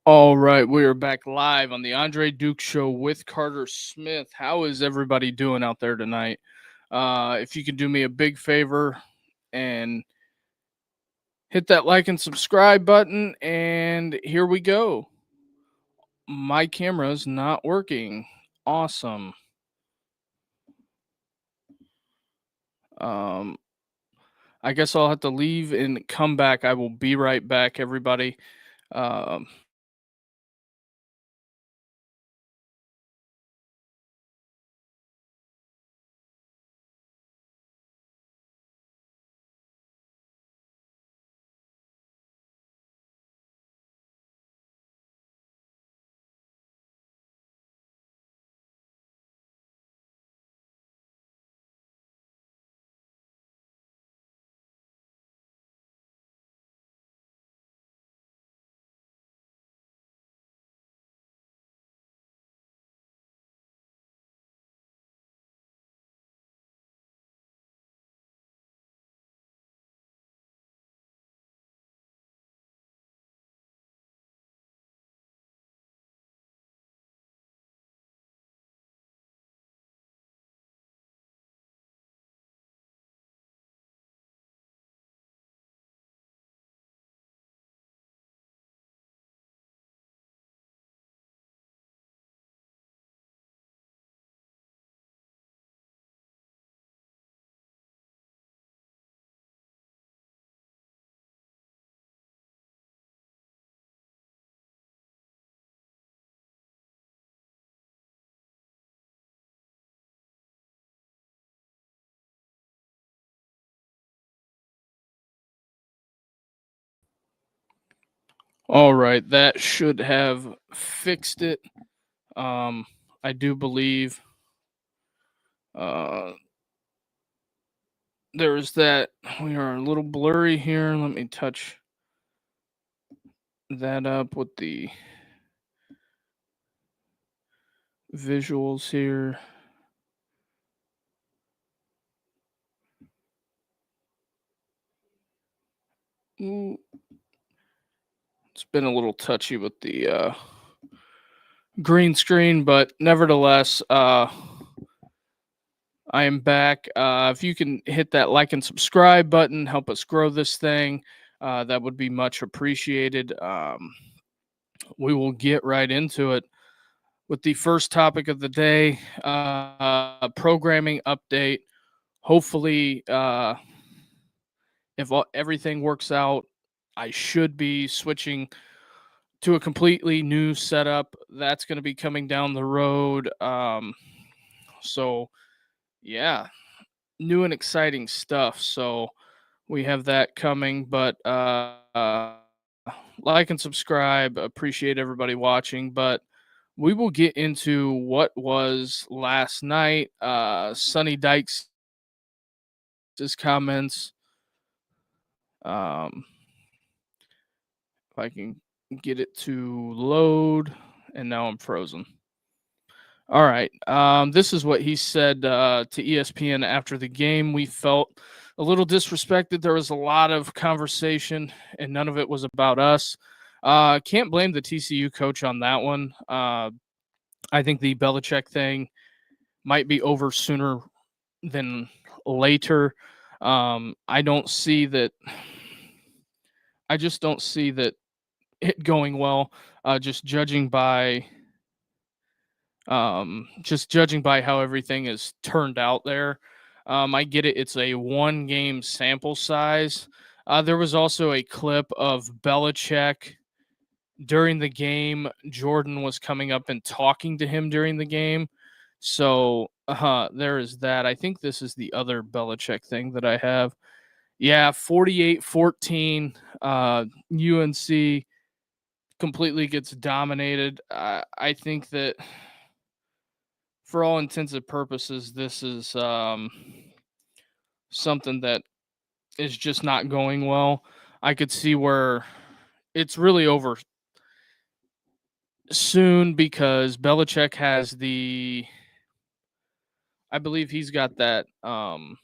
All right, we are back live on the Andre Duke Show with Carter Smith. How is everybody doing out there tonight? If you could do me a big favor and hit that like and subscribe button, and here we go. My camera's not working. Awesome. Um, I guess I'll have to leave and come back. I will be right back, everybody. Um, all right, that should have fixed it. Um, I do believe. Uh, there's that. We are a little blurry here. Let me touch that up with the visuals here. Ooh, it's been a little touchy with the green screen, but nevertheless, I am back. If you can hit that like and subscribe button, help us grow this thing. That would be much appreciated. We will get right into it with the first topic of the day, programming update. Hopefully, if everything works out, I should be switching to a completely new setup. That's going to be coming down the road. So, yeah, new and exciting stuff. So, we have that coming. But like and subscribe. Appreciate everybody watching. But we will get into what was last night. Sonny Dykes' comments. Um, if I can get it to load, and now I'm frozen. All right. This is what he said to ESPN after the game. We felt a little disrespected. There was a lot of conversation, and none of it was about us. Can't blame the TCU coach on that one. I think the Belichick thing might be over sooner than later. I don't see that. I just don't see that it going well. Just judging by how everything is turned out there. I get it. It's a one game sample size. There was also a clip of Belichick during the game. Jordan was coming up and talking to him during the game. So there is that. I think this is the other Belichick thing that I have. Yeah, 48-14. UNC completely gets dominated. I think that for all intents and purposes, this is something that is just not going well. I could see where it's really over soon because Belichick has I believe he's got that $1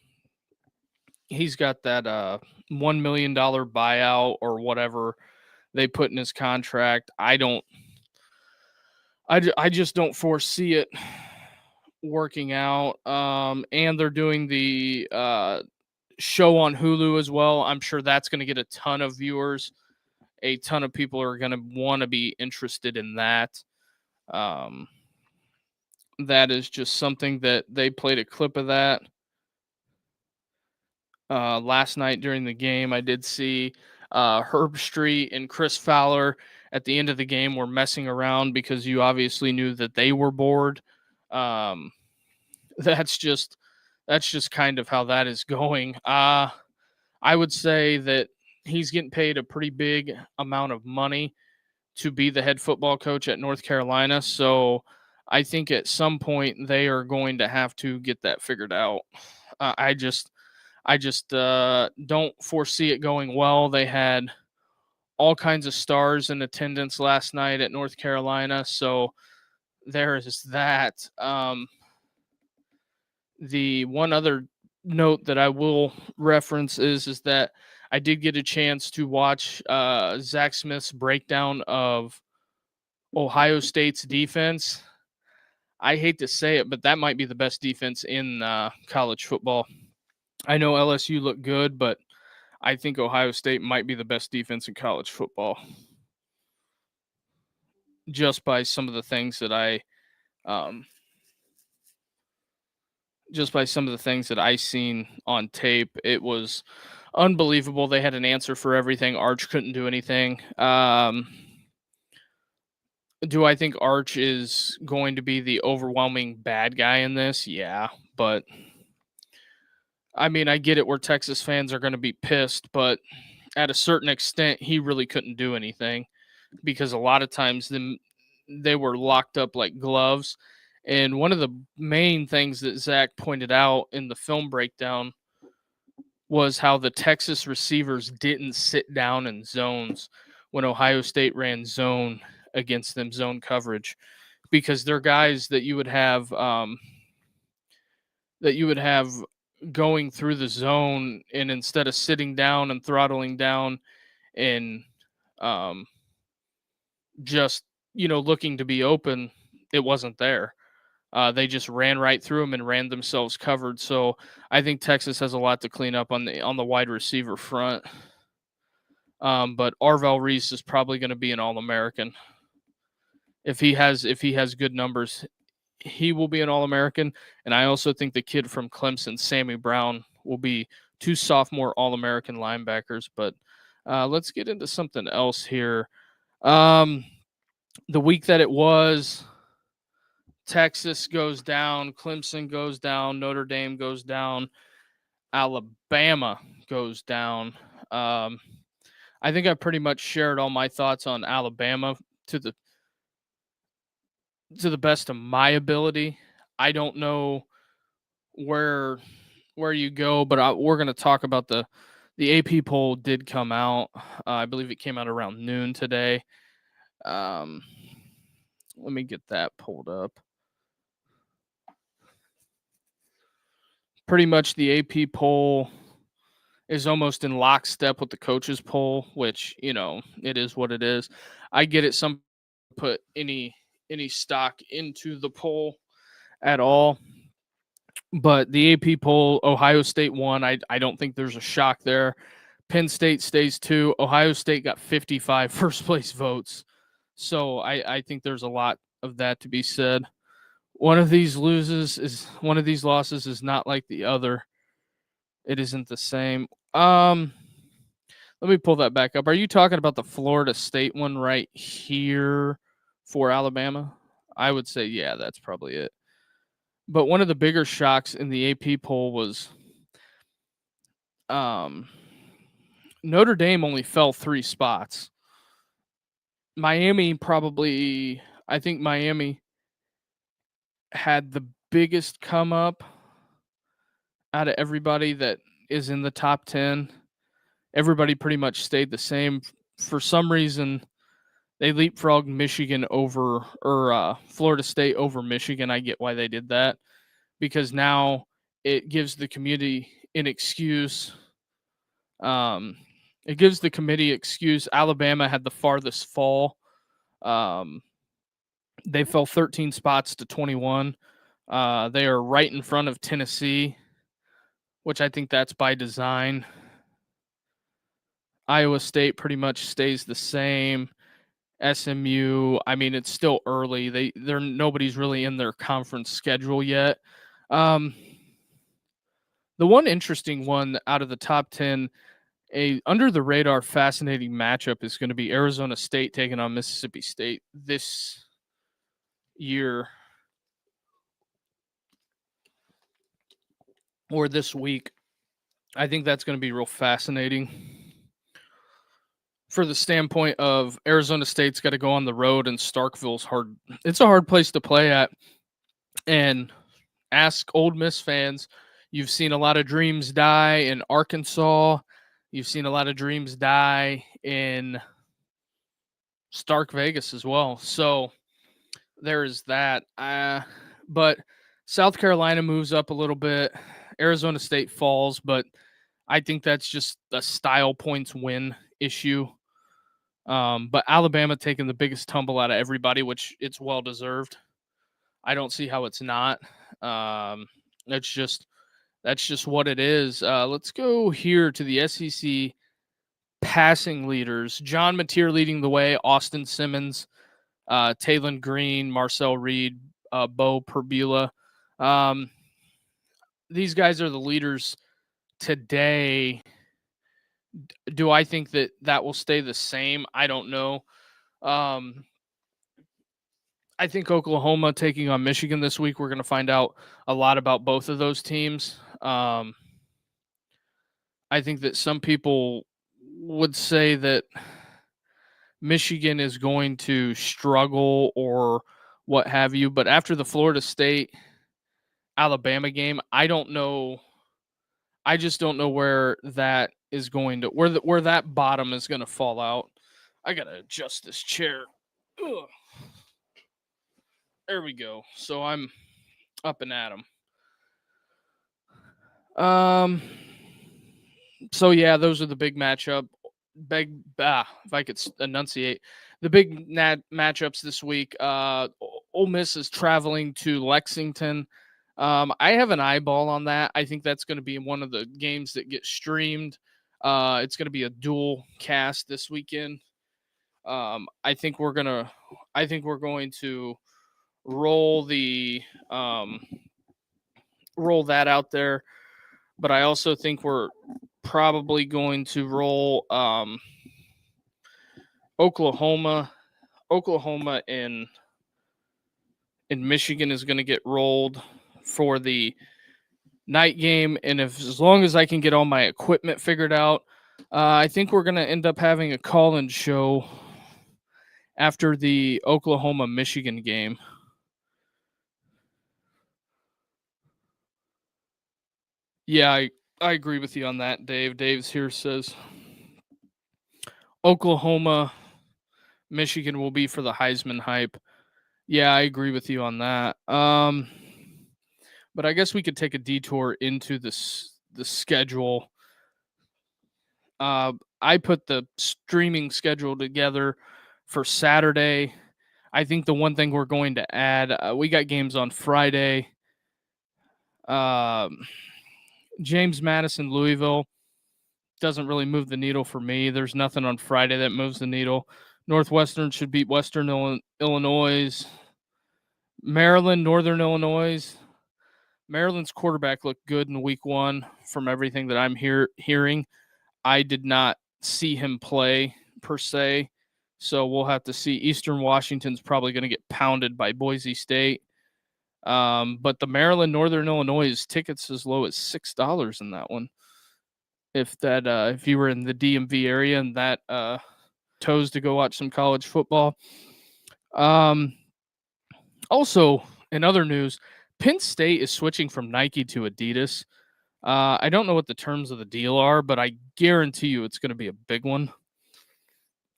million buyout or whatever they put in his contract. I just don't foresee it working out. And they're doing the show on Hulu as well. I'm sure that's going to get a ton of viewers. A ton of people are going to want to be interested in that. That is just something that they played a clip of that last night during the game. I did see Herb Street and Chris Fowler at the end of the game were messing around because you obviously knew that they were bored. That's just kind of how that is going. I would say that he's getting paid a pretty big amount of money to be the head football coach at North Carolina. So I think at some point they are going to have to get that figured out. I just don't foresee it going well. They had all kinds of stars in attendance last night at North Carolina. So there is that. The one other note that I will reference is that I did get a chance to watch Zach Smith's breakdown of Ohio State's defense. I hate to say it, but that might be the best defense in college football. I know LSU looked good, but I think Ohio State might be the best defense in college football. Just by some of the things that I seen on tape, it was unbelievable. They had an answer for everything. Arch couldn't do anything. Do I think Arch is going to be the overwhelming bad guy in this? Yeah, but I mean, I get it where Texas fans are going to be pissed, but at a certain extent, he really couldn't do anything because a lot of times they were locked up like gloves. And one of the main things that Zach pointed out in the film breakdown was how the Texas receivers didn't sit down in zones when Ohio State ran zone against them, zone coverage, because they're guys that you would have going through the zone, and instead of sitting down and throttling down and just looking to be open, it wasn't there. They just ran right through them and ran themselves covered. So I think Texas has a lot to clean up on the wide receiver front. But Arvell Reese is probably going to be an All-American. If he has good numbers, he will be an All-American. And I also think the kid from Clemson, Sammy Brown, will be 2 sophomore All-American linebackers. But let's get into something else here. The week that it was, Texas goes down, Clemson goes down, Notre Dame goes down, Alabama goes down. I think I pretty much shared all my thoughts on Alabama to the best of my ability. I don't know where you go, but we're going to talk about the AP poll did come out. I believe it came out around noon today. Let me get that pulled up. Pretty much the AP poll is almost in lockstep with the coaches poll, which, it is what it is. I get it. Some put any stock into the poll at all. But the AP poll, Ohio State won. I don't think there's a shock there. Penn State stays 2. Ohio State got 55 first place votes. So I think there's a lot of that to be said. One of these losses is not like the other. It isn't the same. Let me pull that back up. Are you talking about the Florida State one right here for Alabama? I would say, yeah, that's probably it. But one of the bigger shocks in the AP poll was Notre Dame only fell 3 spots. I think Miami had the biggest come up out of everybody that is in the top 10. Everybody pretty much stayed the same. For some reason, they leapfrogged Michigan over, or Florida State over Michigan. I get why they did that, because now it gives the community an excuse It gives the committee excuse. Alabama had the farthest fall. They fell 13 spots to 21. They are right in front of Tennessee, which I think that's by design. Iowa State pretty much stays the same. SMU, I mean, it's still early. They're nobody's really in their conference schedule yet. The one interesting one out of the top 10, a under the radar fascinating matchup is going to be Arizona State taking on Mississippi State this year or this week. I think that's going to be real fascinating for the standpoint of Arizona State's got to go on the road, and Starkville's hard. It's a hard place to play at. And ask Ole Miss fans, you've seen a lot of dreams die in Arkansas. You've seen a lot of dreams die in Stark Vegas as well. So there's that. But South Carolina moves up a little bit. Arizona State falls, but I think that's just a style points win issue. But Alabama taking the biggest tumble out of everybody, which it's well deserved. I don't see how it's not. That's just what it is. Let's go here to the SEC passing leaders. John Mateer leading the way. Austin Simmons, Taylon Green, Marcel Reed, Bo Perbula. These guys are the leaders today. Do I think that will stay the same? I don't know. I think Oklahoma taking on Michigan this week, we're going to find out a lot about both of those teams. I think that some people would say that Michigan is going to struggle or what have you, but after the Florida State Alabama game, I don't know. I just don't know where that is going to where that bottom is going to fall out. I got to adjust this chair. Ugh. There we go. So I'm up and at 'em. So yeah, those are the big matchup. If I could enunciate the big matchups this week. Ole Miss is traveling to Lexington. I have an eyeball on that. I think that's going to be one of the games that get streamed. It's going to be a dual cast this weekend. I think we're going to roll the roll that out there, but I also think we're probably going to roll Oklahoma. Oklahoma in Michigan is going to get rolled for the night game, and as long as I can get all my equipment figured out, I think we're going to end up having a call-in show after the Oklahoma Michigan game. Yeah, I agree with you on that, Dave. Dave's here says Oklahoma Michigan will be for the Heisman hype. Yeah, I agree with you on that. But I guess we could take a detour into the schedule. I put the streaming schedule together for Saturday. I think the one thing we're going to add, we got games on Friday. James Madison, Louisville doesn't really move the needle for me. There's nothing on Friday that moves the needle. Northwestern should beat Western Illinois. Maryland, Northern Illinois. Maryland's quarterback looked good in week one from everything that I'm hearing. I did not see him play per se, so we'll have to see. Eastern Washington's probably going to get pounded by Boise State. But the Maryland, Northern Illinois tickets as low as $6 in that one. If you were in the DMV area and that chose to go watch some college football. Also, in other news, Penn State is switching from Nike to Adidas. I don't know what the terms of the deal are, but I guarantee you it's going to be a big one.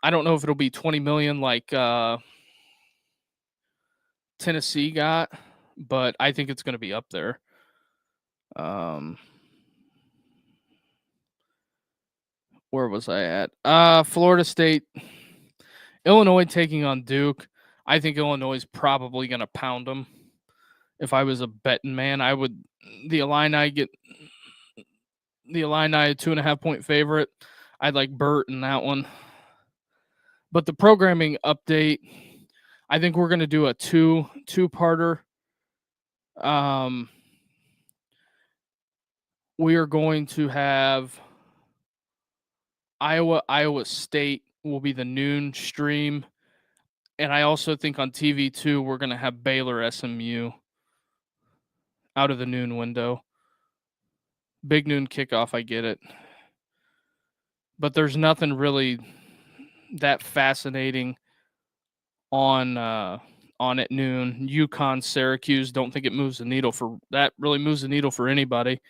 I don't know if it'll be 20 million like Tennessee got, but I think it's going to be up there. Where was I at? Florida State, Illinois taking on Duke. I think Illinois is probably going to pound them. If I was a betting man, I would. The Illini get the Illini a 2.5-point favorite. I'd like Burt in that one. But the programming update, I think we're going to do a two-parter. We are going to have Iowa State will be the noon stream. And I also think on TV2, we're going to have Baylor SMU out of the noon window. Big noon kickoff, I get it. But there's nothing really that fascinating on at noon. UConn, Syracuse, don't think it moves the needle for that. Really moves the needle for anybody.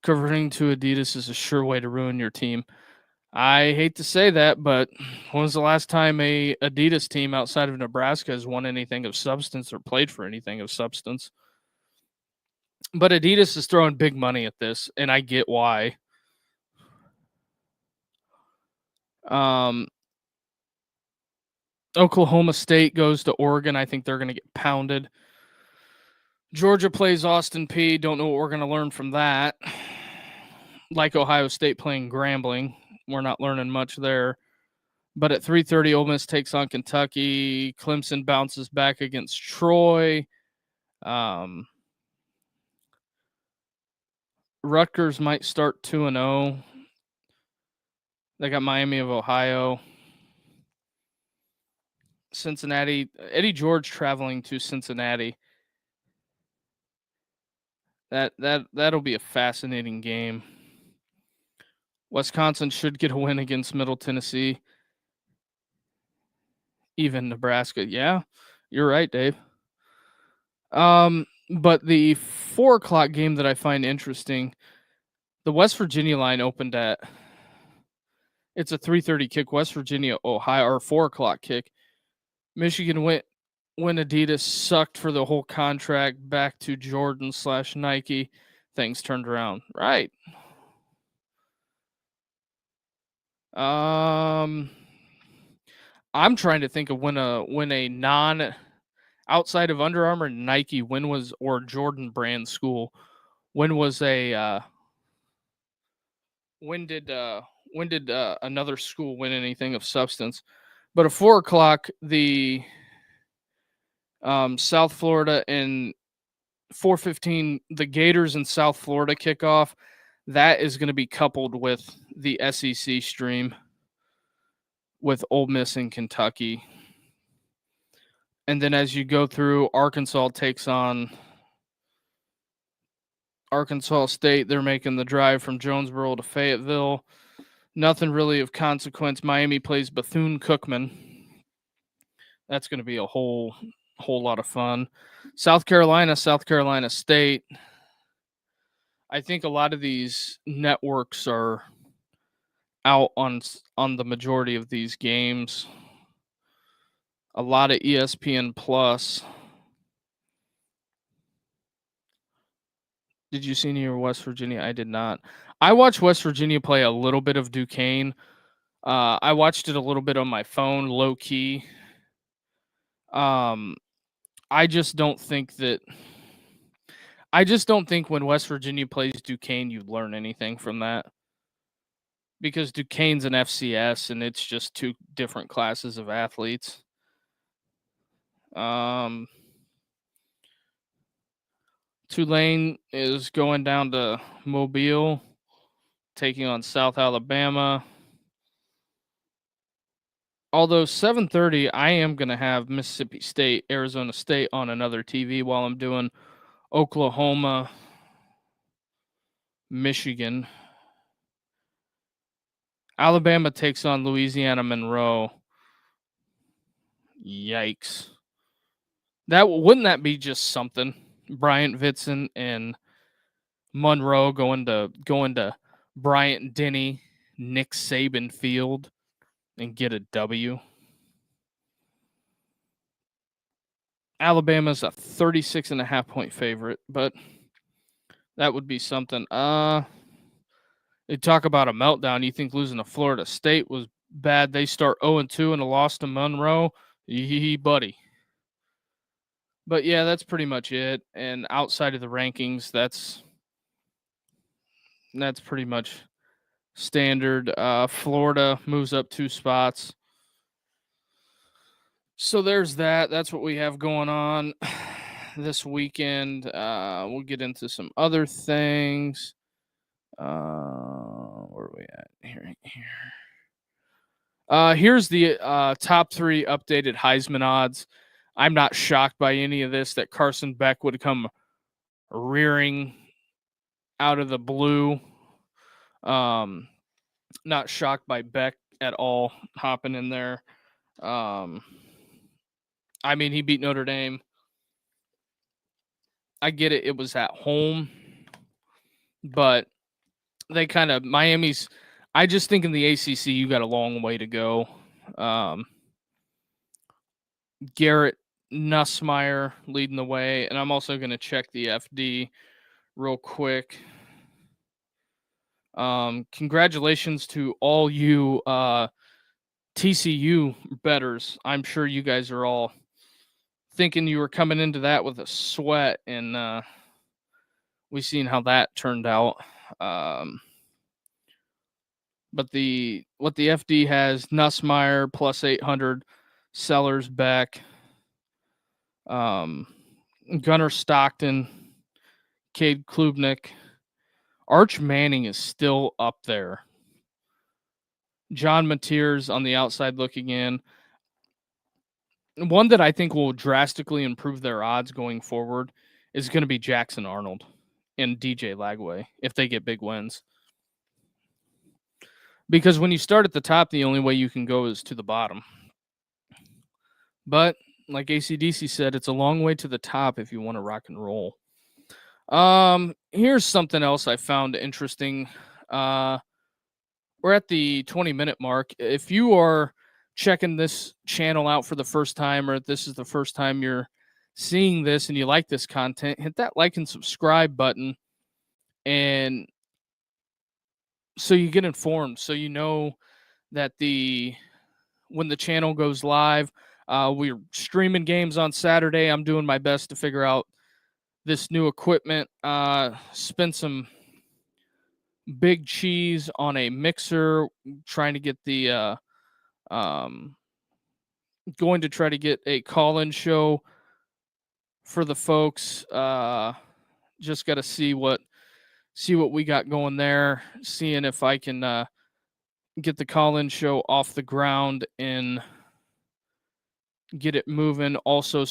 Converting to Adidas is a sure way to ruin your team. I hate to say that, but when was the last time a Adidas team outside of Nebraska has won anything of substance or played for anything of substance? But Adidas is throwing big money at this, and I get why. Oklahoma State goes to Oregon. I think they're going to get pounded. Georgia plays Austin Peay. Don't know what we're going to learn from that. Like Ohio State playing Grambling. We're not learning much there. But at 3:30, Ole Miss takes on Kentucky. Clemson bounces back against Troy. Rutgers might start 2-0. They got Miami of Ohio. Cincinnati. Eddie George traveling to Cincinnati. That'll be a fascinating game. Wisconsin should get a win against Middle Tennessee. Even Nebraska. Yeah, you're right, Dave. But the 4:00 game that I find interesting, the West Virginia line opened at. It's a 3:30 kick. West Virginia, Ohio, or 4:00 kick. Michigan went when Adidas sucked for the whole contract back to Jordan/Nike. Things turned around. Right. I'm trying to think of when a non outside of Under Armour, Nike, when was or Jordan brand school, when was a when did another school win anything of substance? But at 4:00, the South Florida and 4:15, the Gators in South Florida kickoff. That is going to be coupled with the SEC stream with Ole Miss and Kentucky. And then as you go through, Arkansas takes on Arkansas State. They're making the drive from Jonesboro to Fayetteville. Nothing really of consequence. Miami plays Bethune-Cookman. That's going to be a whole lot of fun. South Carolina State. I think a lot of these networks are out on the majority of these games. A lot of ESPN Plus. Did you see any of West Virginia? I did not. I watched West Virginia play a little bit of Duquesne. I watched it a little bit on my phone, low key. I just don't think when West Virginia plays Duquesne, you learn anything from that. Because Duquesne's an FCS, and it's just two different classes of athletes. Tulane is going down to Mobile, taking on South Alabama. Although 7:30, I am going to have Mississippi State, Arizona State on another TV while I'm doing Oklahoma, Michigan. Alabama takes on Louisiana Monroe. Yikes. Wouldn't that be just something? Bryant Vitson and Monroe going to Bryant Denny, Nick Saban Field and get a W. Alabama's a 36.5-point favorite, but that would be something. They talk about a meltdown. You think losing to Florida State was bad? They start 0-2 and a loss to Monroe. Buddy. But yeah, that's pretty much it. And outside of the rankings, that's pretty much standard. Florida moves up 2 spots. So there's that. That's what we have going on this weekend. We'll get into some other things. Where are we at? Here. Here's the top 3 updated Heisman odds. I'm not shocked by any of this that Carson Beck would come rearing out of the blue. Not shocked by Beck at all hopping in there. I mean, he beat Notre Dame. I get it. It was at home, but they kind of Miami's. I just think in the ACC, you got a long way to go. Garrett Nussmeier leading the way, and I'm also going to check the FD real quick. Congratulations to all you TCU bettors. I'm sure you guys are all thinking you were coming into that with a sweat, and we've seen how that turned out. But what the FD has, Nussmeier plus 800, Sellers Beck, Gunnar Stockton, Cade Klubnik, Arch Manning is still up there. John Mateers on the outside looking in. One that I think will drastically improve their odds going forward is going to be Jackson Arnold and DJ Lagway if they get big wins. Because when you start at the top, the only way you can go is to the bottom. But like AC/DC said, it's a long way to the top if you want to rock and roll. Here's something else I found interesting. We're at the 20-minute mark. If you are checking this channel out for the first time, or if this is the first time you're seeing this and you like this content, hit that like and subscribe button, and so you get informed, so you know that when the channel goes live. We're streaming games on Saturday. I'm doing my best to figure out this new equipment. Spent some big cheese on a mixer, trying to get the going to try to get a call-in show for the folks. Just got to see what we got going there, seeing if I can get the call-in show off the ground and get it moving. Also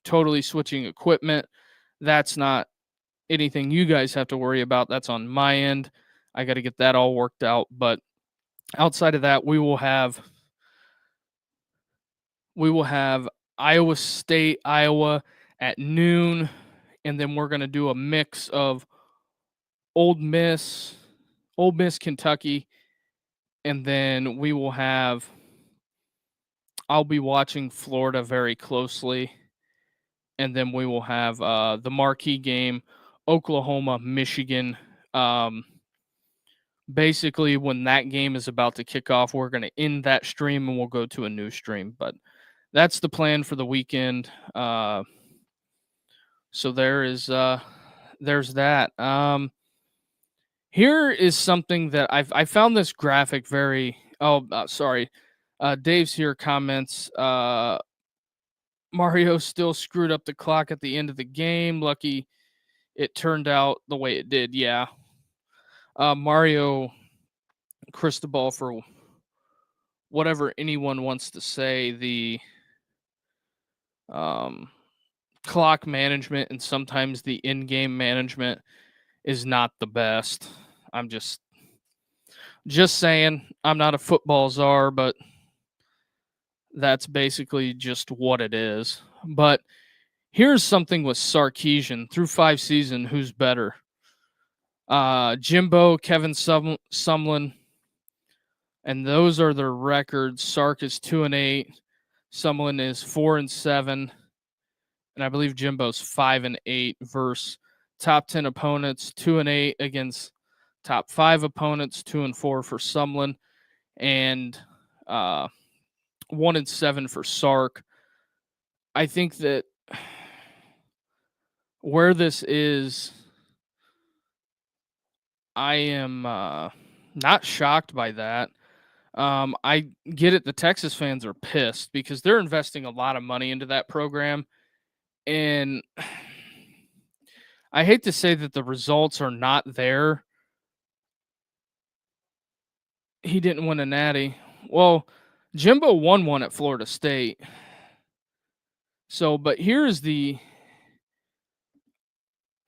totally switching equipment. That's not anything you guys have to worry about. That's on my end. I got to get that all worked out. But outside of that, we will have Iowa State, Iowa at noon, and then we're going to do a mix of Old Miss, Kentucky, and then I'll be watching Florida very closely, and then we will have the marquee game, Oklahoma, Michigan. Basically, when that game is about to kick off, we're going to end that stream and we'll go to a new stream. But that's the plan for the weekend. So there's that. Here is something that I found this graphic very. Sorry. Dave's here comments. Mario still screwed up the clock at the end of the game. Lucky it turned out the way it did. Yeah. Mario Cristobal, for whatever anyone wants to say, the clock management and sometimes the in-game management is not the best. I'm just saying. I'm not a football czar, but that's basically just what it is. But here's something with Sarkisian. Through 5 seasons, who's better? Jimbo, Kevin Sumlin, and those are their records. Sark is 2-8. Sumlin is 4-7. And I believe Jimbo's 5-8 versus top 10 opponents, 2-8 against top 5 opponents, 2-4 for Sumlin, and 1-7 for Sark. I think that where this is, I am not shocked by that. I get it. The Texas fans are pissed because they're investing a lot of money into that program. And I hate to say that the results are not there. He didn't win a natty. Well, Jimbo won one at Florida State. So, but here's the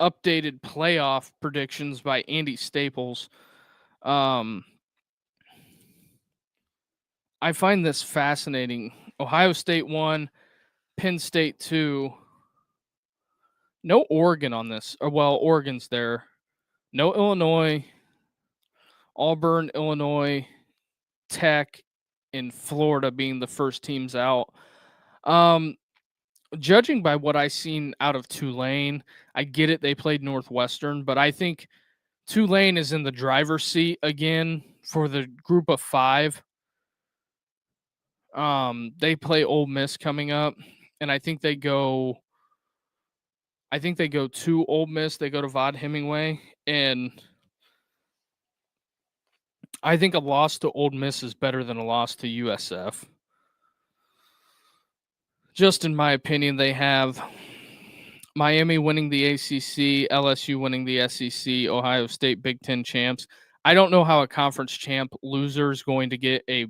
updated playoff predictions by Andy Staples. I find this fascinating. Ohio State 1, Penn State 2. No Oregon on this. Or, well, Oregon's there. No Illinois, Auburn, Illinois, Tech, and Florida being the first teams out. Judging by what I seen out of Tulane, I get it. They played Northwestern, but I think Tulane is in the driver's seat again for the group of 5. They play Ole Miss coming up, and I think they go to Ole Miss. They go to Vaught Hemingway, and I think a loss to Ole Miss is better than a loss to USF. Just in my opinion, they have Miami winning the ACC, LSU winning the SEC, Ohio State Big Ten champs. I don't know how a conference champ loser is going to get a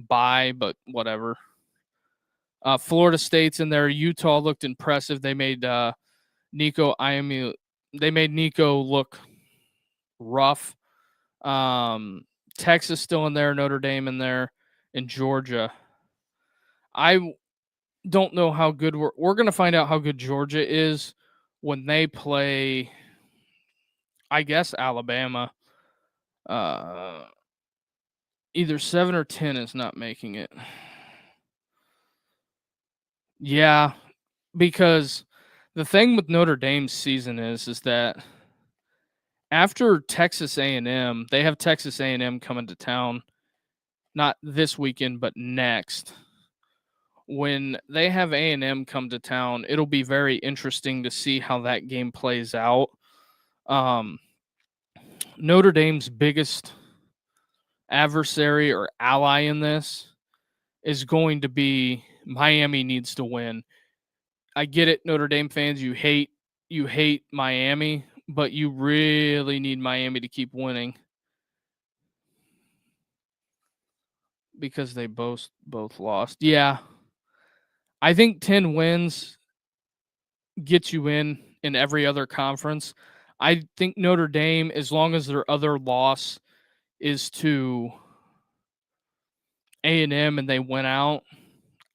bye, but whatever. Florida State's in there. Utah looked impressive. They made Nico look rough. Texas still in there, Notre Dame in there, and Georgia. I don't know how good we're going to find out how good Georgia is when they play, I guess, Alabama. Either 7 or 10 is not making it. Yeah, because the thing with Notre Dame's season is that after Texas A&M, they have Texas A&M coming to town, not this weekend, but next. When they have A&M come to town, it'll be very interesting to see how that game plays out. Notre Dame's biggest adversary or ally in this is going to be Miami needs to win. I get it, Notre Dame fans, you hate Miami, but you really need Miami to keep winning because they both lost. Yeah. I think 10 wins gets you in every other conference. I think Notre Dame, as long as their other loss is to A&M and they went out,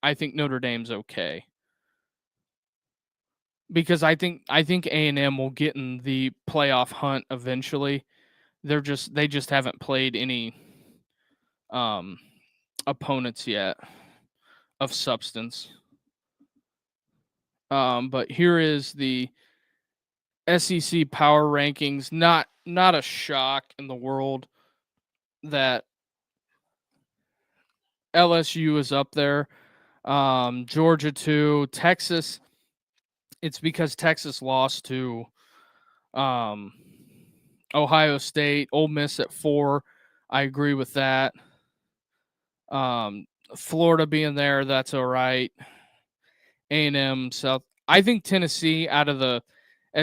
I think Notre Dame's okay. Because I think A&M will get in the playoff hunt eventually. They just haven't played any opponents yet of substance. But here is the SEC power rankings. Not a shock in the world that LSU is up there. Georgia 2, Texas. It's because Texas lost to Ohio State, Ole Miss at 4. I agree with that. Florida being there, that's all right. A&M, South. I think Tennessee out of the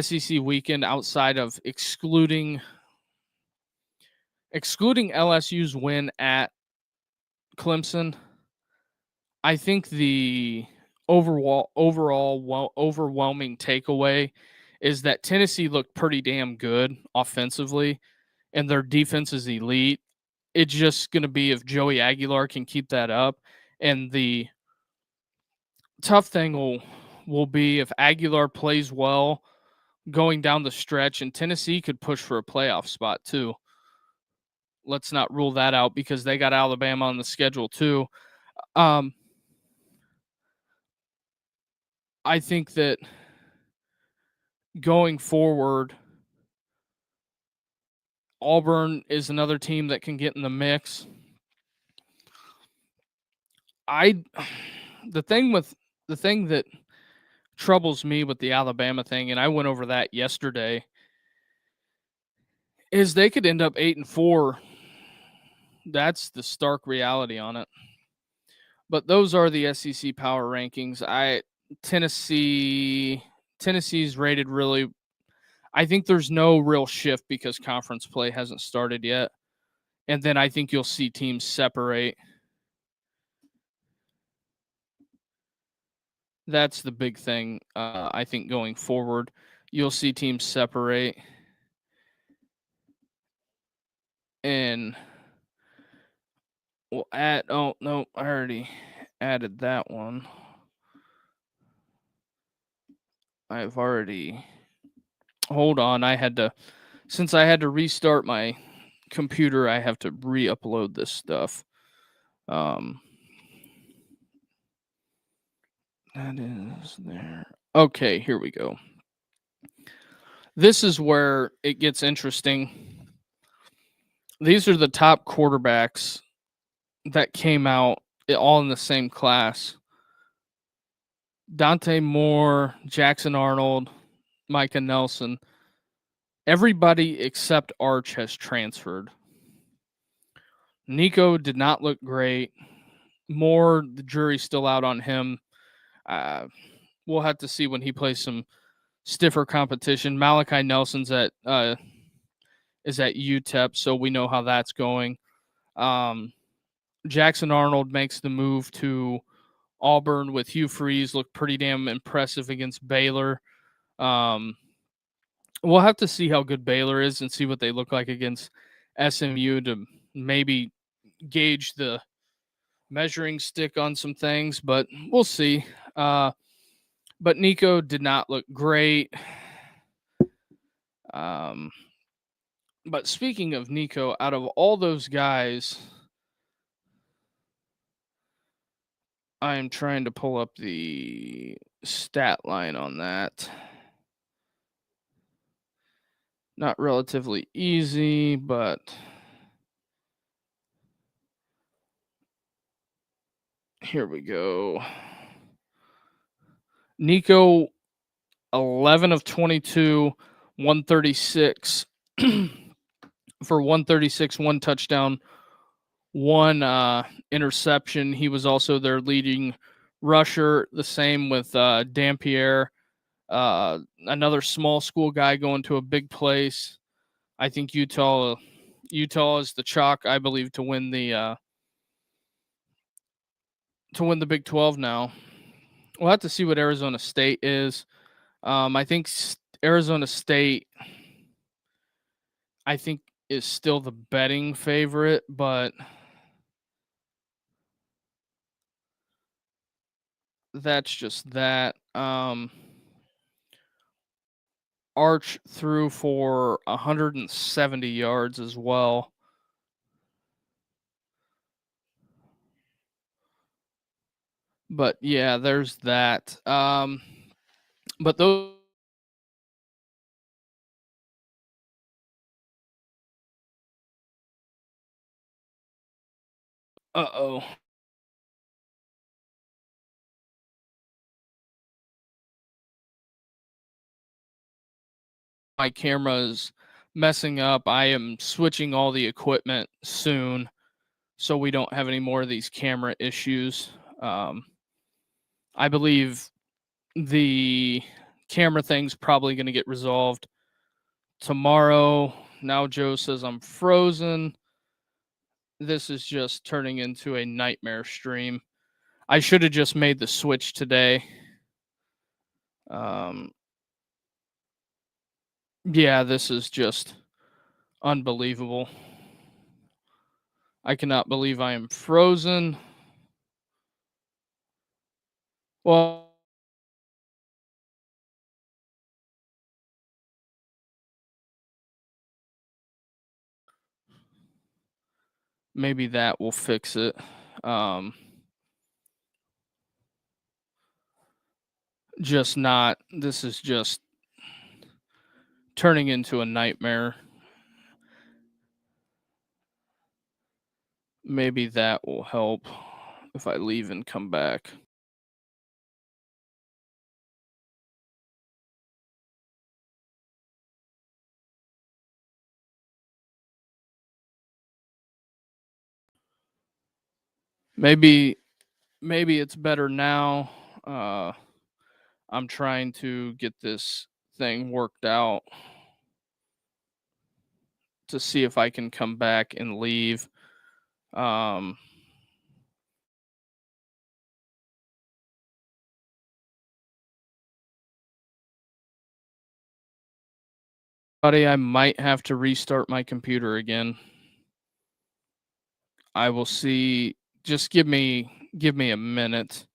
SEC weekend, outside of excluding LSU's win at Clemson, I think the overall overwhelming takeaway is that Tennessee looked pretty damn good offensively, and their defense is elite. It's just going to be if Joey Aguilar can keep that up, and the tough thing will be if Aguilar plays well going down the stretch, and Tennessee could push for a playoff spot too. Let's not rule that out because they got Alabama on the schedule too. I think that going forward, Auburn is another team that can get in the mix. I the thing that troubles me with the Alabama thing, and I went over that yesterday, is they could end up 8-4. That's the stark reality on it. But those are the SEC power rankings. Tennessee's rated really. I think there's no real shift because conference play hasn't started yet. And then I think you'll see teams separate. That's the big thing, I think, going forward. You'll see teams separate. And we'll add. Oh, no, I already added that one. I've already. Hold on. Since I had to restart my computer, I have to re-upload this stuff. That is there. Okay, here we go. This is where it gets interesting. These are the top quarterbacks that came out all in the same class. Dante Moore, Jackson Arnold, Micah Nelson. Everybody except Arch has transferred. Nico did not look great. Moore, the jury's still out on him. We'll have to see when he plays some stiffer competition. Malachi Nelson's is at UTEP, so we know how that's going. Jackson Arnold makes the move to Auburn with Hugh Freeze. Looked pretty damn impressive against Baylor. We'll have to see how good Baylor is and see what they look like against SMU to maybe gauge the measuring stick on some things, but we'll see. But Nico did not look great. But speaking of Nico, out of all those guys, I am trying to pull up the stat line on that. Not relatively easy, but here we go. Nico, 11 of 22, 136 for 136, one touchdown, one interception. He was also their leading rusher. The same with Dampier, another small school guy going to a big place. I think Utah is the chalk, I believe, to win the Big 12 now. We'll have to see what Arizona State is. I think Arizona State, I think, is still the betting favorite, but that's just that. Arch threw for 170 yards as well. But yeah, there's that. But those. Uh-oh. My camera is messing up. I am switching all the equipment soon so we don't have any more of these camera issues. I believe the camera thing's probably going to get resolved tomorrow. Now Joe says I'm frozen. This is just turning into a nightmare stream. I should have just made the switch today. Yeah, this is just unbelievable. I cannot believe I am frozen. Well, maybe that will fix it. This is just turning into a nightmare. Maybe that will help if I leave and come back. Maybe maybe it's better now. Uh I'm trying to get this thing worked out to see if I can come back and leave. Um Buddy, I might have to restart my computer again. I will see. Just give me a minute.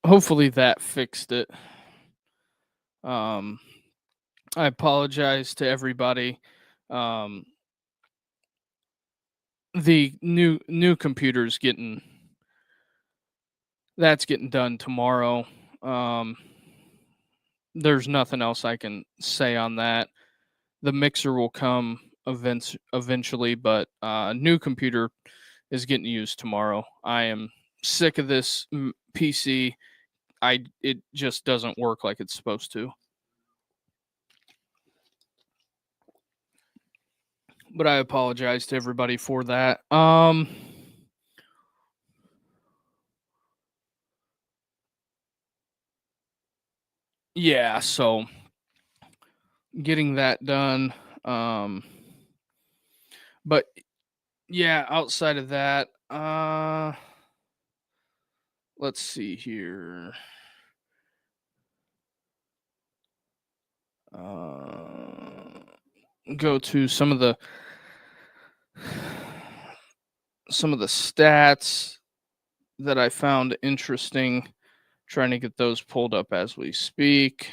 Hopefully that fixed it. Um I apologize to everybody. Um the new computer's getting done tomorrow. Um there's nothing else I can say on that. The mixer will come eventually, but new computer is getting used tomorrow. I am sick of this PC. It just doesn't work like it's supposed to. But I apologize to everybody for that. Yeah, so getting that done. Um but yeah, outside of that, let's see here. Uh go to some of the stats that I found interesting. Trying to get those pulled up as we speak.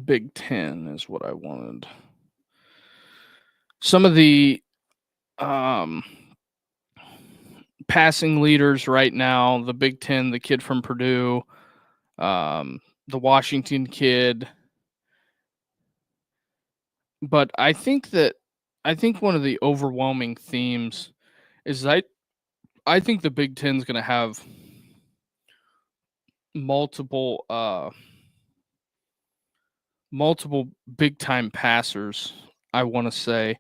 Big Ten is what I wanted. Some of the um, passing leaders right now, the Big Ten, the kid from Purdue, the Washington kid. But I think one of the overwhelming themes is I think the Big Ten's going to have multiple multiple big time passers. I want to say,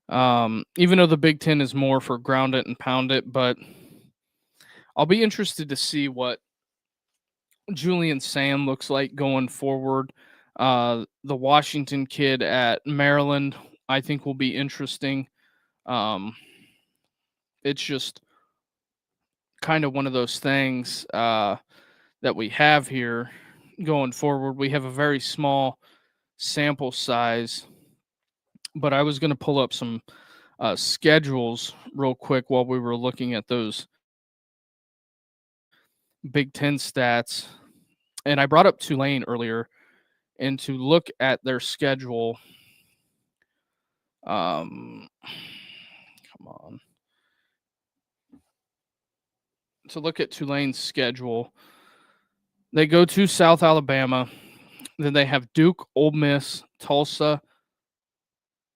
even though the Big Ten is more for ground it and pound it, but I'll be interested to see what Julian Sand looks like going forward. The Washington kid at Maryland, I think, will be interesting. Um, it's just kind of one of those things that we have here going forward. We have a very small sample size, but I was going to pull up some schedules real quick while we were looking at those Big Ten stats. And I brought up Tulane earlier, and to look at their schedule, come on. to look at Tulane's schedule, they go to South Alabama, then they have Duke, Ole Miss, Tulsa,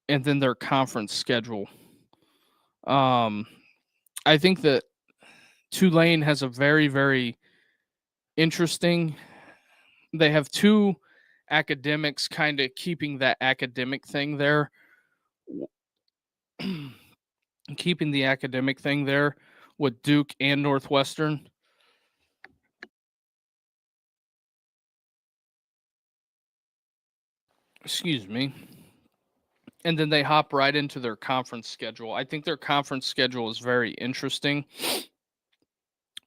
and then their conference schedule. I think that Tulane has a very, very interesting. They have two academics kind of keeping that academic thing there. Keeping the academic thing there with Duke and Northwestern. Excuse me. And then they hop right into their conference schedule. I think their conference schedule is very interesting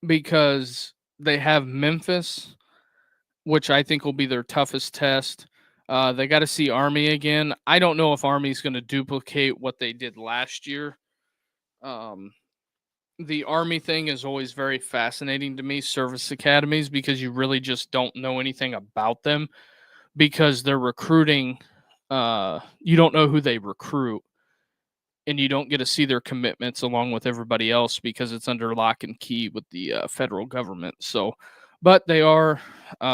because they have Memphis, which I think will be their toughest test. They got to see Army again. I don't know if Army's going to duplicate what they did last year. The Army thing is always very fascinating to me, service academies, because you really just don't know anything about them because they're recruiting. You don't know who they recruit, and you don't get to see their commitments along with everybody else because it's under lock and key with the federal government. So, but they are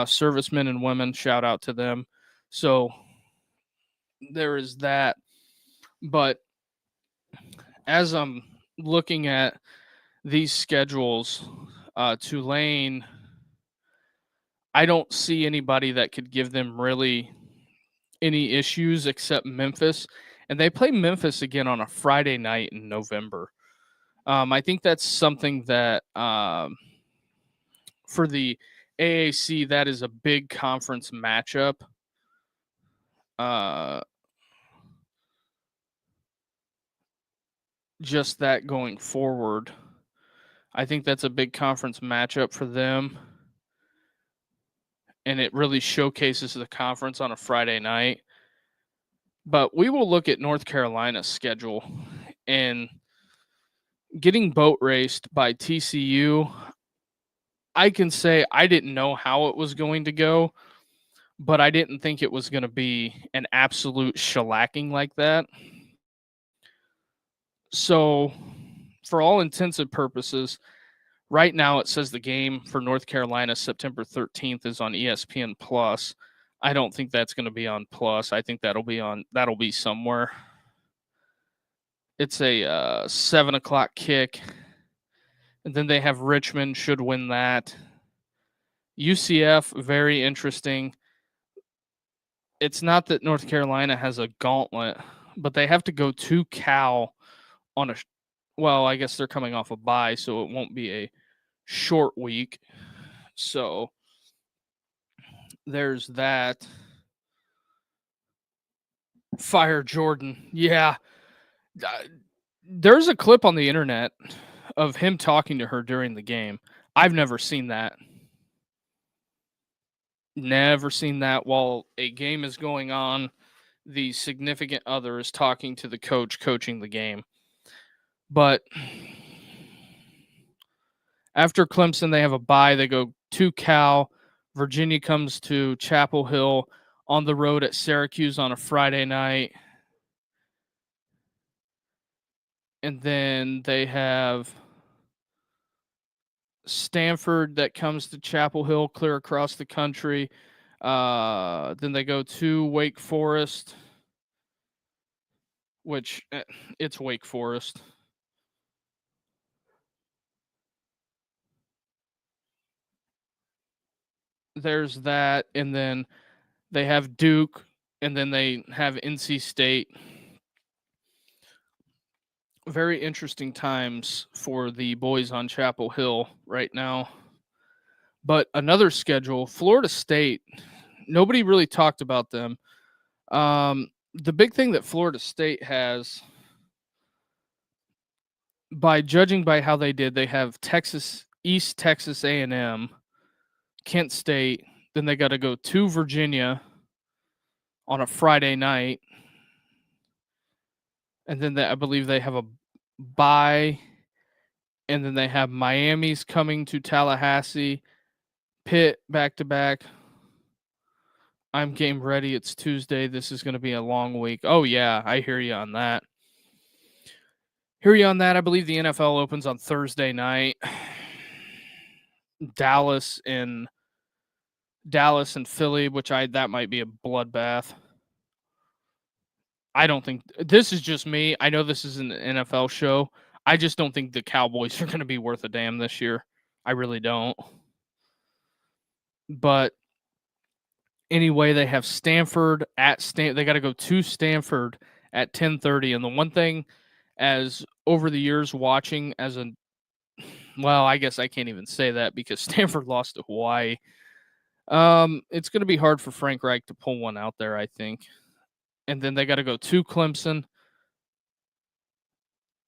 servicemen and women. Shout out to them. So there is that. But as I'm looking at these schedules, Tulane, I don't see anybody that could give them really any issues except Memphis. And they play Memphis again on a Friday night in November. I think that's something that for the AAC, that is a big conference matchup. Just that going forward, I think that's a big conference matchup for them. And it really showcases the conference on a Friday night. But we will look at North Carolina's schedule and getting boat raced by TCU. I can say I didn't know how it was going to go, but I didn't think it was going to be an absolute shellacking like that. So, for all intents and purposes, right now it says the game for North Carolina September 13th is on ESPN Plus. I don't think that's going to be on Plus. I think that'll be somewhere. It's a 7:00 kick, and then they have Richmond should win that. UCF, very interesting. It's not that North Carolina has a gauntlet, but they have to go to Cal on a. Well, I guess they're coming off a bye, so it won't be a short week. So there's that. Fire Jordan. Yeah. There's a clip on the internet of him talking to her during the game. I've never seen that. Never seen that while a game is going on. The significant other is talking to the coach coaching the game. But after Clemson, they have a bye. They go to Cal. Virginia comes to Chapel Hill, on the road at Syracuse on a Friday night. And then they have Stanford that comes to Chapel Hill, clear across the country. Then they go to Wake Forest, which it's Wake Forest. There's that. And then they have Duke, and then they have NC State. Very interesting times for the boys on Chapel Hill right now. But another schedule, Florida State. Nobody really talked about them. The big thing that Florida State has, by judging by how they did, they have East Texas A&M, Kent State. Then they got to go to Virginia on a Friday night. And then I believe they have a bye. And then they have Miami's coming to Tallahassee, Pitt back to back. I'm game ready. It's Tuesday. This is going to be a long week. Oh, yeah, I hear you on that. I believe the NFL opens on Thursday night. Dallas and Philly, which that might be a bloodbath. I don't think this is just me. I know this is an NFL show. I just don't think the Cowboys are going to be worth a damn this year. I really don't. But anyway, they have Stanford at they got to go to Stanford at 10:30. And the one thing, as over the years watching as a, well, I guess I can't even say that because Stanford lost to Hawaii. It's going to be hard for Frank Reich to pull one out there, I think. And then they got to go to Clemson.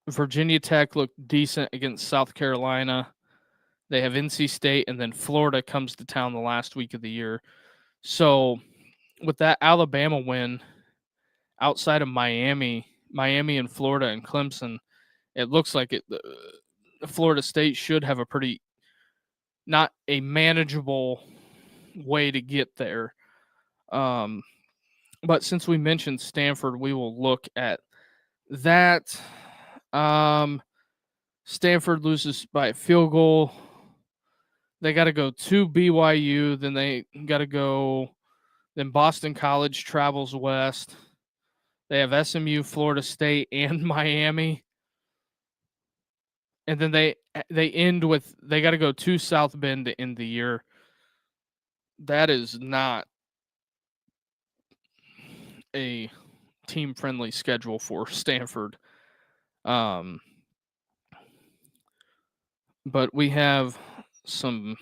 Virginia Tech looked decent against South Carolina. They have NC State, and then Florida comes to town the last week of the year. So with that Alabama win, outside of Miami and Florida and Clemson, it looks like Florida State should have a pretty, not a manageable way to get there. But since we mentioned Stanford, we will look at that. Stanford loses by a field goal. They got to go to BYU. Then they got to go. Then Boston College travels west. They have SMU, Florida State, and Miami. And then they end with, they got to go to South Bend to end the year. That is not a team-friendly schedule for Stanford. But we have some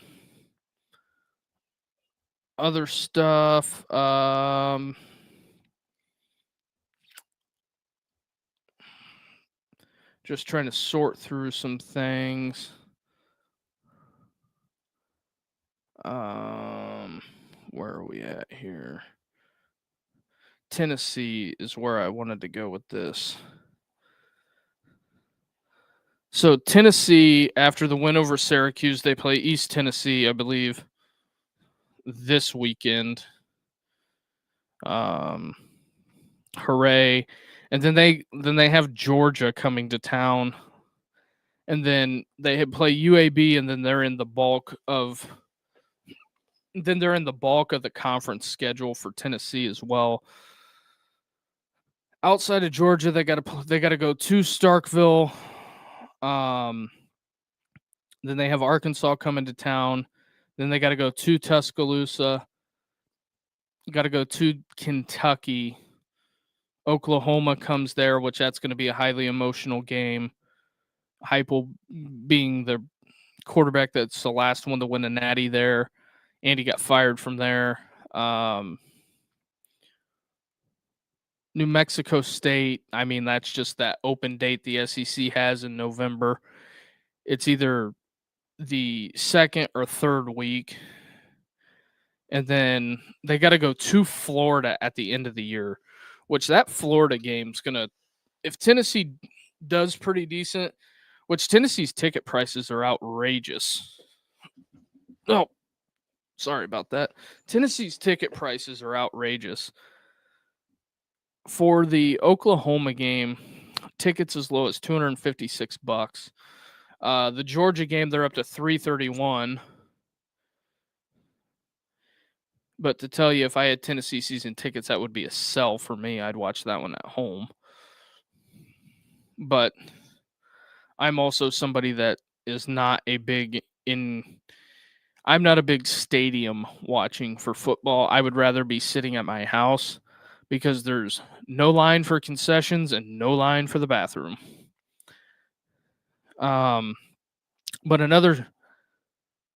other stuff. Just trying to sort through some things. Where are we at here? Tennessee is where I wanted to go with this. So Tennessee, after the win over Syracuse, they play East Tennessee, I believe, this weekend. Hooray. And then they have Georgia coming to town. And then they play UAB, and then they're in the bulk of the conference schedule for Tennessee as well. Outside of Georgia, they got to go to Starkville. Then they have Arkansas coming to town. Then they got to go to Tuscaloosa. Got to go to Kentucky. Oklahoma comes there, which that's going to be a highly emotional game. Heupel being the quarterback that's the last one to win a natty there. And he got fired from there. New Mexico State, I mean, that's just that open date the SEC has in November. It's either the second or third week. And then they got to go to Florida at the end of the year, which that Florida game's going to, if Tennessee does pretty decent, which Tennessee's ticket prices are outrageous. Oh, sorry about that. Tennessee's ticket prices are outrageous. For the Oklahoma game, tickets as low as $256. The Georgia game, they're up to $331. But to tell you, if I had Tennessee season tickets, that would be a sell for me. I'd watch that one at home. But I'm also somebody that is not a big I'm not a big stadium watching for football. I would rather be sitting at my house because there's no line for concessions and no line for the bathroom. But another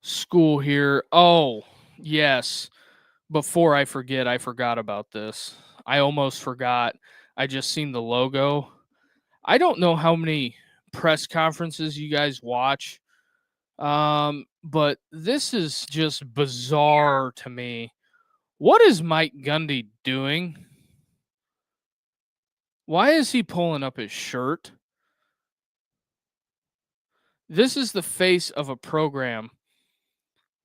school here. Oh, yes. Before I forget, I forgot about this. I almost forgot. I just seen the logo. I don't know how many press conferences you guys watch. But this is just bizarre to me. What is Mike Gundy doing? Why is he pulling up his shirt? This is the face of a program.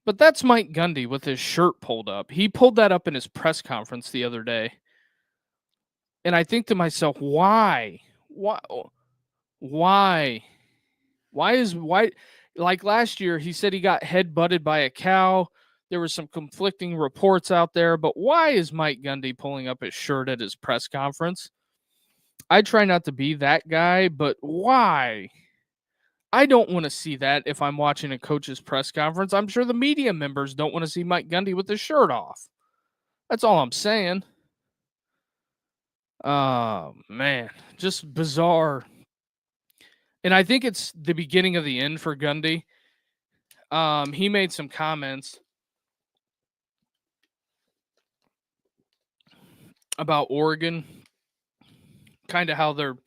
But that's Mike Gundy with his shirt pulled up. He pulled that up in his press conference the other day. And I think to myself, why? Why? Like last year, he said he got head-butted by a cow. There were some conflicting reports out there, but why is Mike Gundy pulling up his shirt at his press conference? I try not to be that guy, but why? I don't want to see that if I'm watching a coach's press conference. I'm sure the media members don't want to see Mike Gundy with his shirt off. That's all I'm saying. Oh, man. Just bizarre. And I think it's the beginning of the end for Gundy. He made some comments about Oregon, kind of how they're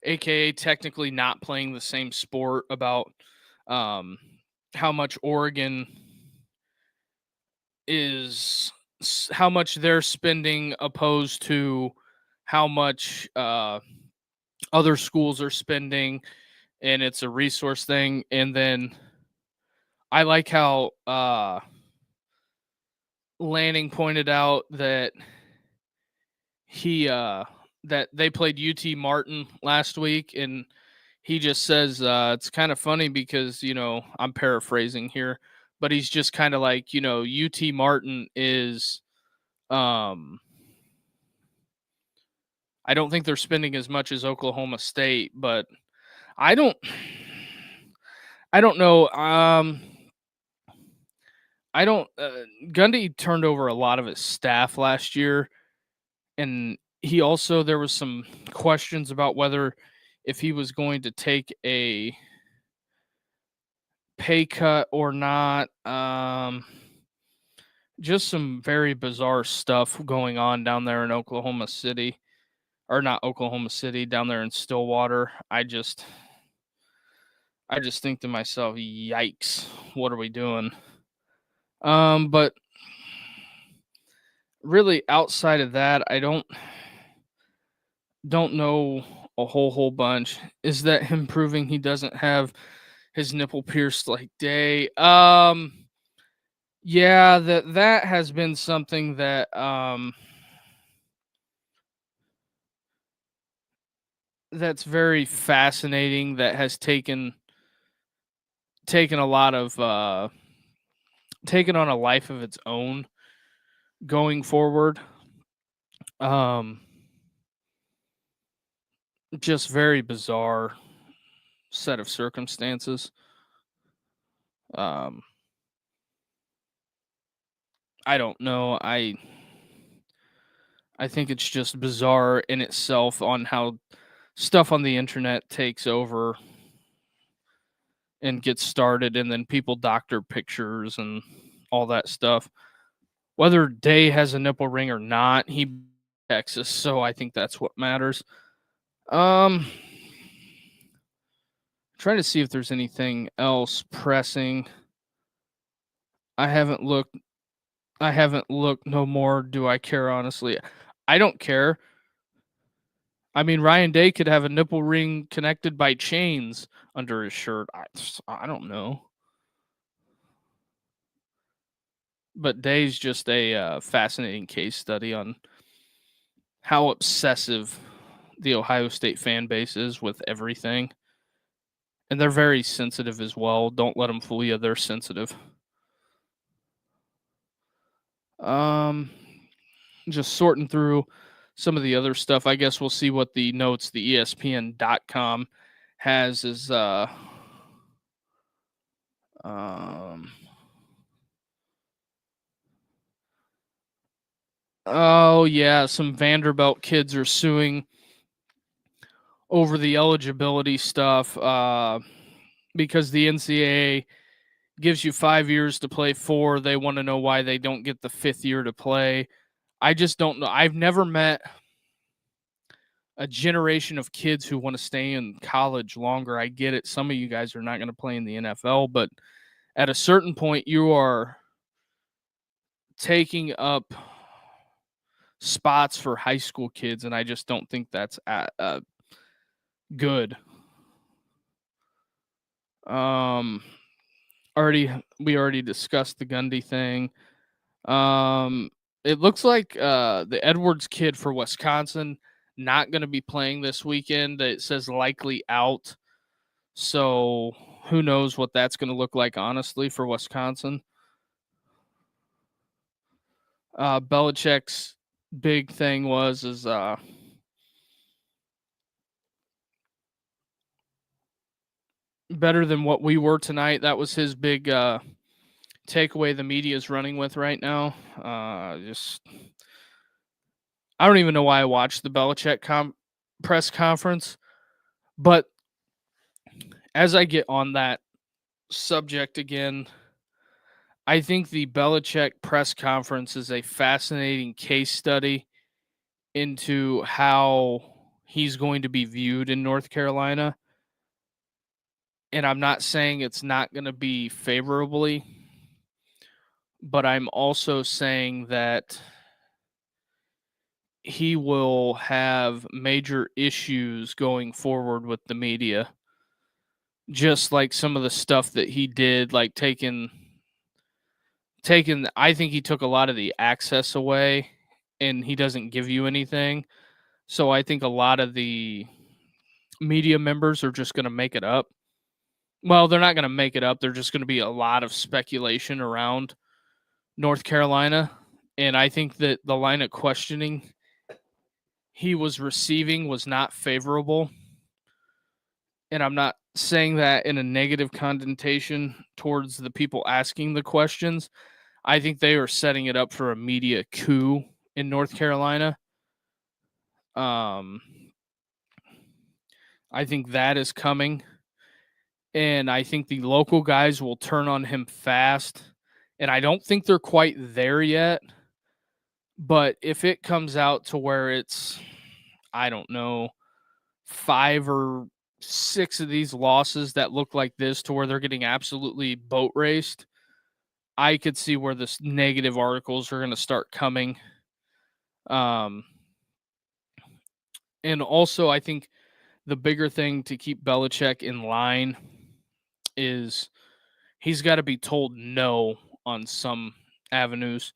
AKA technically not playing the same sport, about how much Oregon is, how much they're spending opposed to how much other schools are spending, and it's a resource thing. And then I like how Lanning pointed out that that they played UT Martin last week, and he just says it's kind of funny because, I'm paraphrasing here, but he's just kind of like, UT Martin is I don't think they're spending as much as Oklahoma State, but I don't know. I don't. Gundy turned over a lot of his staff last year, and he also, there was some questions about whether if he was going to take a pay cut or not. Just some very bizarre stuff going on down there in Oklahoma City, or not Oklahoma City, down there in Stillwater. I just think to myself, yikes, what are we doing? But really, outside of that, I don't know a whole bunch. Is that him proving he doesn't have his nipple pierced like Day? Yeah, that has been something that that's very fascinating, that has taken a lot of taken on a life of its own going forward. Just very bizarre set of circumstances. Um, I don't know. I think it's just bizarre in itself on how stuff on the internet takes over and gets started, and then people doctor pictures and all that stuff. Whether Day has a nipple ring or not, he Texas, so I think that's what matters. Trying to see if there's anything else pressing. I haven't looked no more. Do I care, honestly? I don't care. I mean, Ryan Day could have a nipple ring connected by chains under his shirt. I don't know. But Day's just a fascinating case study on how obsessive the Ohio State fan base is with everything. And they're very sensitive as well. Don't let them fool you. They're sensitive. Just sorting through some of the other stuff. I guess we'll see what the notes the ESPN.com has is oh yeah, some Vanderbilt kids are suing over the eligibility stuff because the NCAA gives you 5 years to play 4. They want to know why they don't get the 5th year to play. I just don't know. I've never met a generation of kids who want to stay in college longer. I get it. Some of you guys are not going to play in the NFL, but at a certain point, you are taking up spots for high school kids, and I just don't think that's good. We already discussed the Gundy thing. It looks like the Edwards kid for Wisconsin not going to be playing this weekend. It says likely out. So who knows what that's going to look like, honestly, for Wisconsin. Belichick's big thing is better than what we were tonight. That was his big takeaway the media is running with right now. I don't even know why I watched the Belichick press conference, but as I get on that subject again, I think the Belichick press conference is a fascinating case study into how he's going to be viewed in North Carolina. And I'm not saying it's not going to be favorably, but I'm also saying that he will have major issues going forward with the media. Just like some of the stuff that he did, like taking I think he took a lot of the access away and he doesn't give you anything. So I think a lot of the media members are just going to make it up. Well, they're not going to make it up. There's just going to be a lot of speculation around North Carolina. And I think that the line of questioning he was receiving was not favorable. And I'm not saying that in a negative connotation towards the people asking the questions. I think they are setting it up for a media coup in North Carolina. I think that is coming. And I think the local guys will turn on him fast. And I don't think they're quite there yet. But if it comes out to where it's, I don't know, 5 or 6 of these losses that look like this to where they're getting absolutely boat raced, I could see where this negative articles are going to start coming. And also, I think the bigger thing to keep Belichick in line is he's got to be told no on some avenues,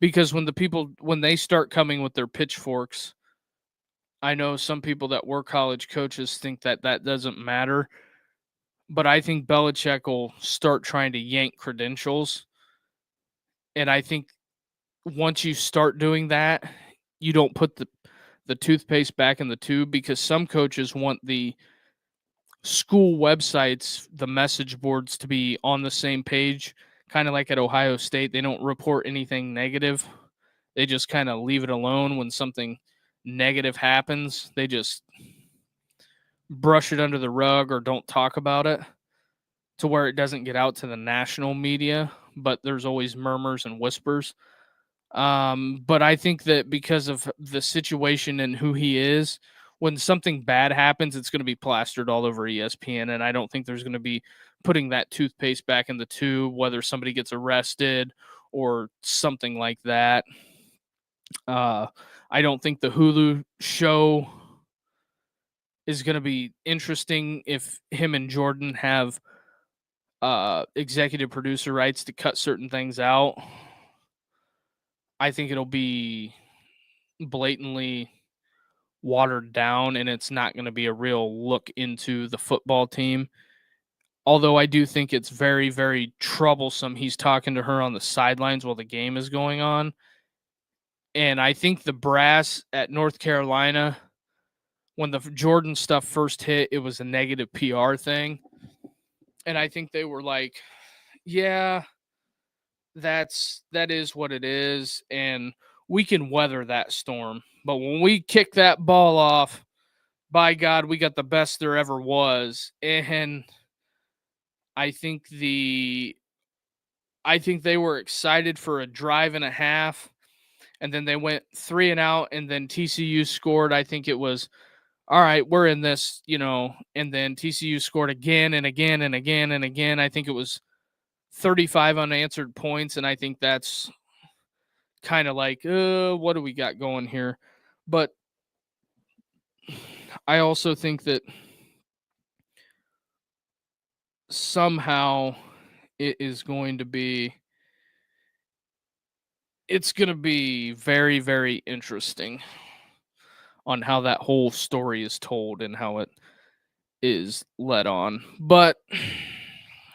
because when they start coming with their pitchforks, I know some people that were college coaches think that doesn't matter, but I think Belichick will start trying to yank credentials. And I think once you start doing that, you don't put the toothpaste back in the tube, because some coaches want the school websites, the message boards, to be on the same page, kind of like at Ohio State. They don't report anything negative. They just kind of leave it alone. When something negative happens, they just brush it under the rug or don't talk about it, to where it doesn't get out to the national media, but there's always murmurs and whispers. But I think that because of the situation and who he is, when something bad happens, it's going to be plastered all over ESPN. And I don't think there's going to be putting that toothpaste back in the tube, whether somebody gets arrested or something like that. I don't think the Hulu show is going to be interesting if him and Jordan have executive producer rights to cut certain things out. I think it'll be blatantly watered down, and it's not going to be a real look into the football team. Although I do think it's very, very troublesome. He's talking to her on the sidelines while the game is going on. And I think the brass at North Carolina, when the Jordan stuff first hit, it was a negative PR thing. And I think they were like, yeah, that is what it is, and we can weather that storm. But when we kick that ball off, by God, we got the best there ever was. And I think they were excited for a drive and a half, and then they went 3 and out, and then TCU scored. I think it was, all right, we're in this, and then TCU scored again and again and again and again. I think it was 35 unanswered points, and I think that's kind of like, what do we got going here? But I also think that somehow it's going to be very, very interesting on how that whole story is told and how it is led on. But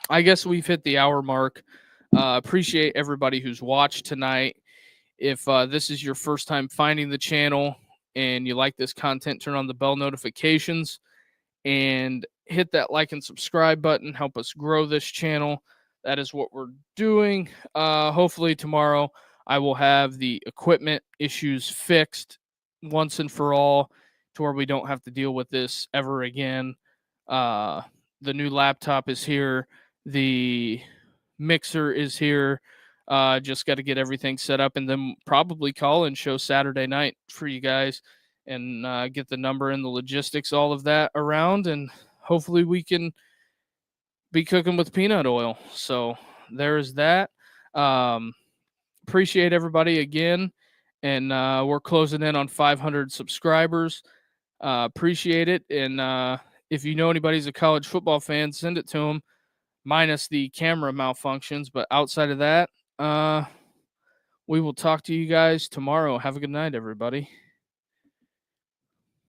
I guess we've hit the hour mark. Appreciate everybody who's watched tonight. If this is your first time finding the channel and you like this content, turn on the bell notifications and hit that like and subscribe button. Help us grow this channel. That is what we're doing. Hopefully tomorrow I will have the equipment issues fixed once and for all to where we don't have to deal with this ever again. The new laptop is here. The mixer is here. Just got to get everything set up and then probably call and show Saturday night for you guys and get the number and the logistics, all of that around. And hopefully we can be cooking with peanut oil. So there's that. Appreciate everybody again. And we're closing in on 500 subscribers. Appreciate it. And if you know anybody's a college football fan, send it to them, minus the camera malfunctions. But outside of that, we will talk to you guys tomorrow. Have a good night, everybody.